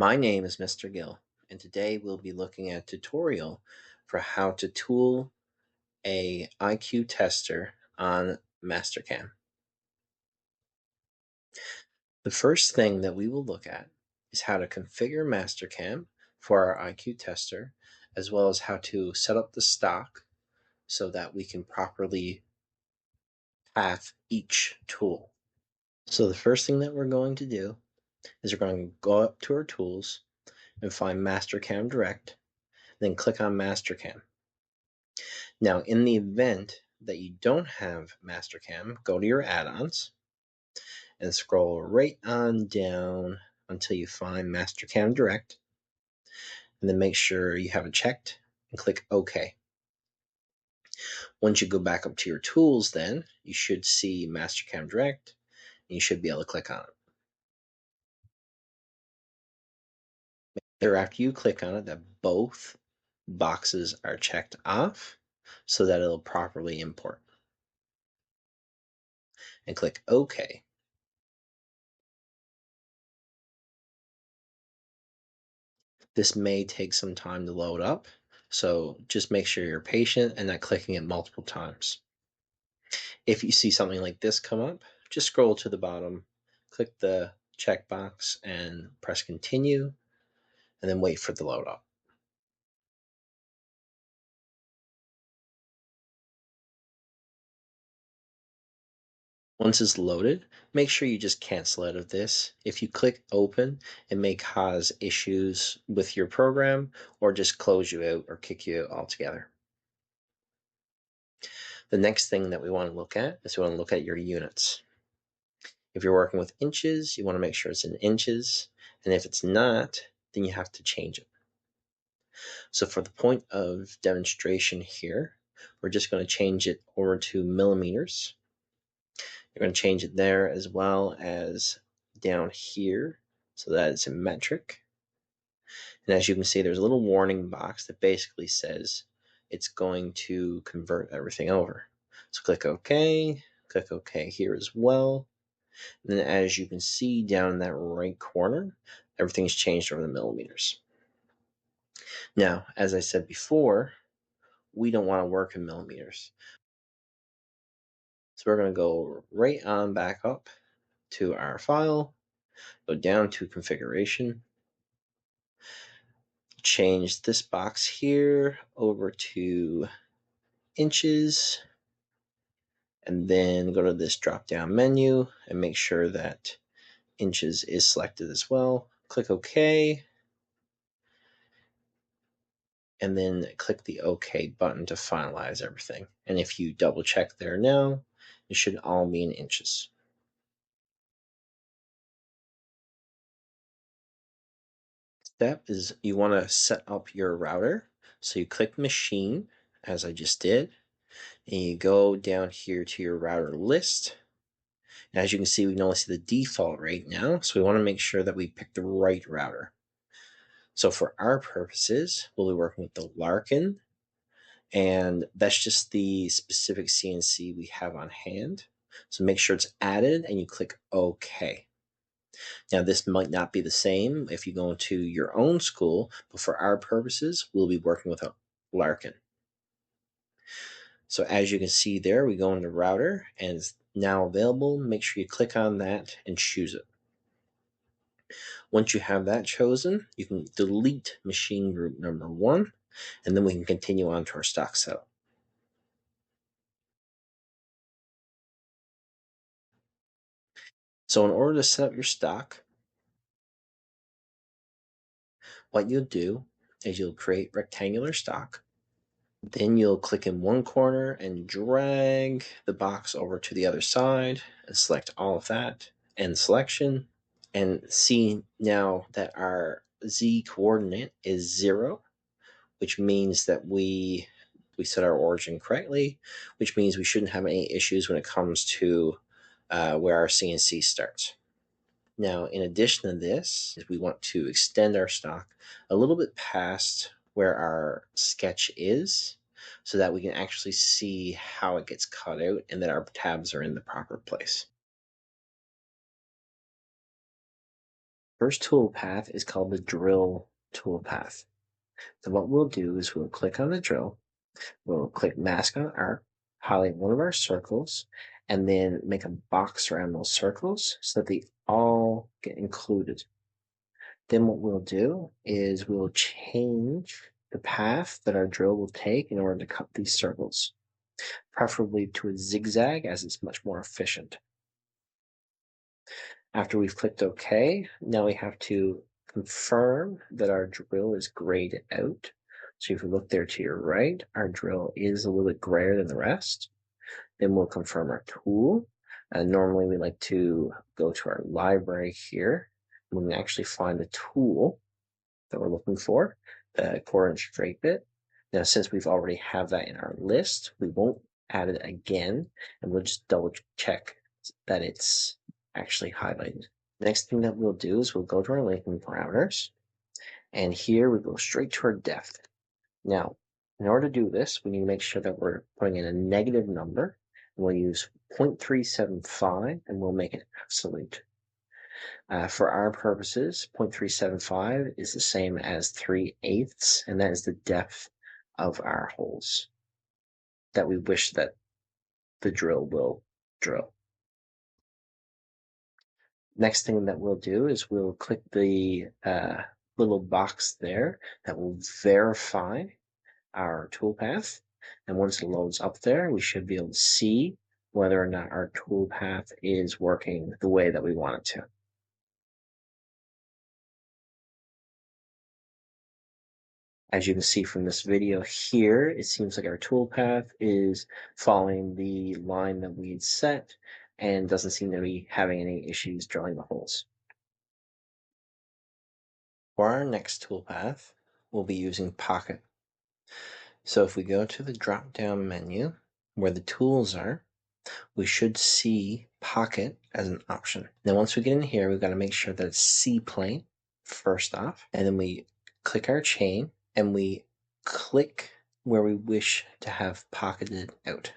My name is Mr. Gill, and today we'll be looking at a tutorial for how to tool a IQ tester on Mastercam. The first thing that we will look at is how to configure Mastercam for our IQ tester, as well as how to set up the stock so that we can properly path each tool. So the first thing that we're going to do is we're going to go up to our tools and find Mastercam Direct, then click on Mastercam. Now, in the event that you don't have Mastercam, go to your add-ons and scroll right on down until you find Mastercam Direct, and then make sure you have it checked and click OK. Once you go back up to your tools, then you should see Mastercam Direct, and you should be able to click on it. Make sure after you click on it that both boxes are checked off so that it'll properly import. And click OK. This may take some time to load up, so just make sure you're patient and not clicking it multiple times. If you see something like this come up, just scroll to the bottom, click the checkbox and press continue, and then wait for the load up. Once it's loaded, make sure you just cancel out of this. If you click open, it may cause issues with your program or just close you out or kick you out altogether. The next thing that we want to look at is we want to look at your units. If you're working with inches, you want to make sure it's in inches, and if it's not, then you have to change it. So for the point of demonstration here, we're just going to change it over to millimeters. You're going to change it there as well as down here so that it's in metric. And as you can see, there's a little warning box that basically says it's going to convert everything over. So click OK here as well. And then as you can see down in that right corner, everything's changed over the millimeters. Now, as I said before, we don't want to work in millimeters. So we're going to go right on back up to our file, go down to configuration, change this box here over to inches, and then go to this drop down menu and make sure that inches is selected as well. Click OK, and then click the OK button to finalize everything. And if you double check there now, it should all be in inches. Step is you want to set up your router. So you click machine, as I just did, and you go down here to your router list. And as you can see, we can only see the default right now, so we want to make sure that we pick the right router. So for our purposes, we'll be working with the Larkin, and that's just the specific CNC we have on hand. So make sure it's added and you click OK. Now this might not be the same if you go into your own school, but for our purposes, we'll be working with a Larkin. So as you can see there, we go into router and it's now available. Make sure you click on that and choose it. Once you have that chosen, you can delete machine group number 1, and then we can continue on to our stock setup. So in order to set up your stock, what you'll do is you'll create rectangular stock. Then you'll click in one corner and drag the box over to the other side and select all of that and selection, and see now that our Z coordinate is 0, which means that we set our origin correctly, which means we shouldn't have any issues when it comes to where our CNC starts. Now, in addition to this, we want to extend our stock a little bit past where our sketch is so that we can actually see how it gets cut out and that our tabs are in the proper place. First toolpath is called the drill toolpath. So what we'll do is we'll click on the drill, we'll click mask on arc, highlight one of our circles, and then make a box around those circles so that they all get included. Then what we'll do is we'll change the path that our drill will take in order to cut these circles, preferably to a zigzag as it's much more efficient. After we've clicked OK, now we have to confirm that our drill is grayed out. So if you look there to your right, our drill is a little bit grayer than the rest. Then we'll confirm our tool. Normally we like to go to our library here. We can actually find the tool that we're looking for, the 4-inch straight bit. Now, since we've already have that in our list, we won't add it again, and we'll just double check that it's actually highlighted. Next thing that we'll do is we'll go to our linking parameters, and here we go straight to our depth. Now, in order to do this, we need to make sure that we're putting in a negative number. We'll use 0.375, and we'll make it absolute. For our purposes, 0.375 is the same as 3/8, and that is the depth of our holes that we wish that the drill will drill. Next thing that we'll do is we'll click the little box there that will verify our toolpath. And once it loads up there, we should be able to see whether or not our toolpath is working the way that we want it to. As you can see from this video here, it seems like our toolpath is following the line that we had set and doesn't seem to be having any issues drilling the holes. For our next toolpath, we'll be using Pocket. So if we go to the drop-down menu where the tools are, we should see Pocket as an option. Now once we get in here, we've got to make sure that it's C-plane first off, and then we click our chain and we click where we wish to have pocketed out,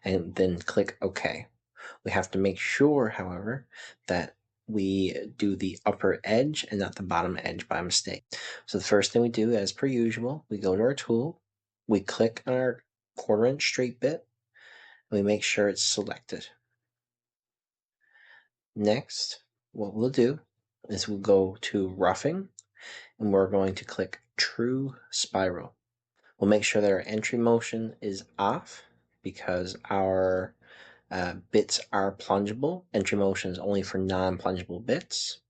and then click OK. We have to make sure, however, that we do the upper edge and not the bottom edge by mistake. So the first thing we do, as per usual, we go to our tool, we click on our 1/4-inch straight bit, and we make sure it's selected. Next, what we'll do is we'll go to roughing, and we're going to click true spiral. We'll make sure that our entry motion is off because our bits are plungeable. Entry motion is only for non-plungeable bits.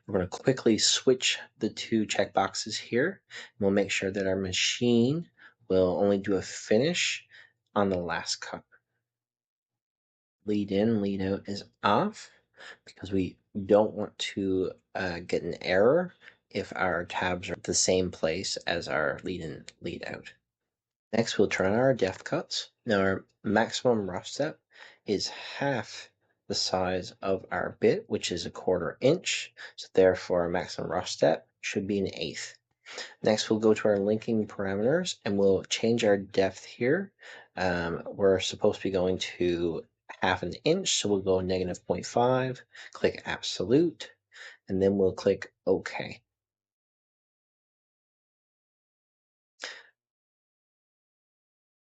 We're going to quickly switch the two checkboxes here. We'll make sure that our machine will only do a finish on the last cut. Lead in, lead out is off because we don't want to get an error if our tabs are at the same place as our lead in, lead out. Next, we'll turn on our depth cuts. Now, our maximum rough step is half the size of our bit, which is 1/4 inch. So therefore, our maximum rough step should be 1/8. Next, we'll go to our linking parameters and we'll change our depth here. We're supposed to be going to 1/2 inch, so we'll go -0.5, click absolute, and then we'll click OK.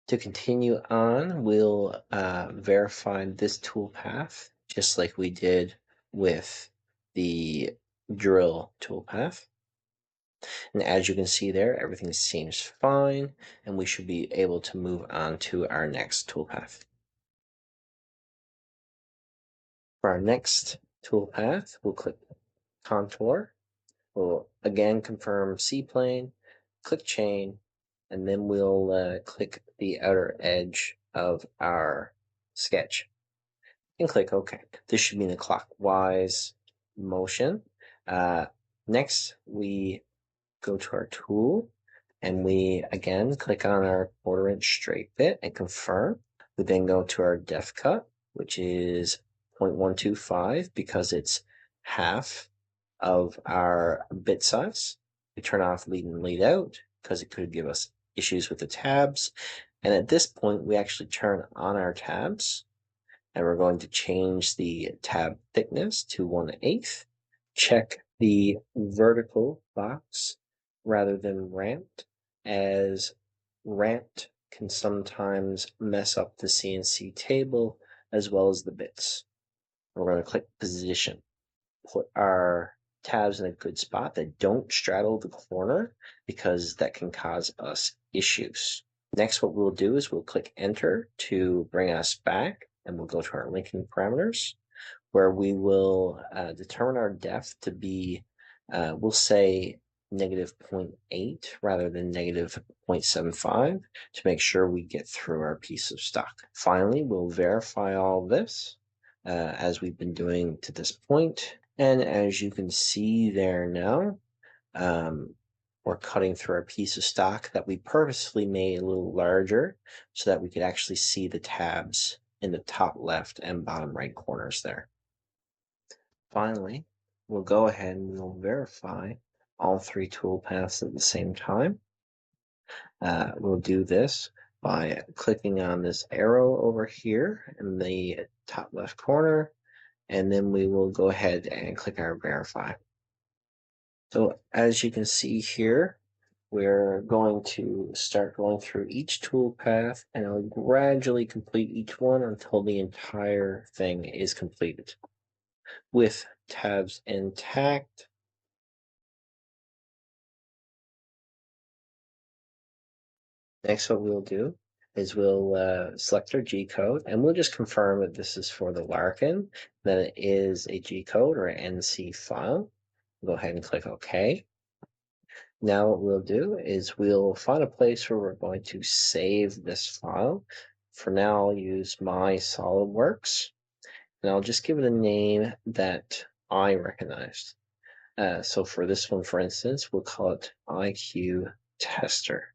To continue on, we'll verify this toolpath just like we did with the drill toolpath. And as you can see there, everything seems fine, and we should be able to move on to our next toolpath. For our next toolpath, we'll click contour. We'll again confirm C-plane, click chain, and then we'll click the outer edge of our sketch and click OK. This should be in a clockwise motion. Next, we go to our tool and we again click on our 1/4 inch straight bit and confirm. We then go to our depth cut, which is 0.125 because it's half of our bit size. We turn off lead in, lead out because it could give us issues with the tabs. And at this point, we actually turn on our tabs and we're going to change the tab thickness to 1/8. Check the vertical box rather than ramped, as ramped can sometimes mess up the CNC table as well as the bits. We're going to click position, put our tabs in a good spot that don't straddle the corner because that can cause us issues. Next, what we'll do is we'll click enter to bring us back, and we'll go to our linking parameters where we will determine our depth to be, we'll say negative 0.8 rather than negative 0.75 to make sure we get through our piece of stock. Finally, we'll verify all this as we've been doing to this point. And as you can see there now, we're cutting through our piece of stock that we purposely made a little larger so that we could actually see the tabs in the top left and bottom right corners there. Finally, we'll go ahead and we'll verify all three toolpaths at the same time. We'll do this by clicking on this arrow over here in the top left corner, and then we will go ahead and click our verify. So as you can see here, we're going to start going through each toolpath, and I'll gradually complete each one until the entire thing is completed. With tabs intact, next what we'll do is we'll select our G code, and we'll just confirm that this is for the Larkin, that it is a G code or an NC file. Go ahead and click OK. Now what we'll do is we'll find a place where we're going to save this file. For now, I'll use my SolidWorks, and I'll just give it a name that I recognized. So for this one, for instance, we'll call it IQ Tester.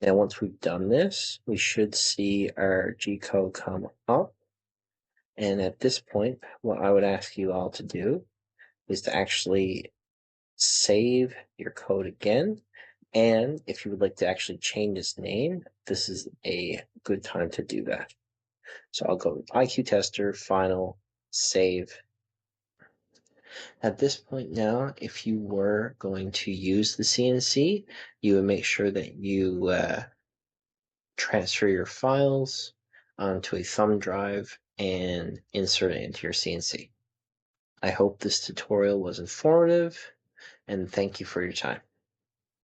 Now, once we've done this, we should see our G code come up. And at this point, what I would ask you all to do is to actually save your code again. And if you would like to actually change its name, this is a good time to do that. So I'll go with IQ Tester, Final, Save. At this point now, if you were going to use the CNC, you would make sure that you transfer your files onto a thumb drive and insert it into your CNC. I hope this tutorial was informative, and thank you for your time.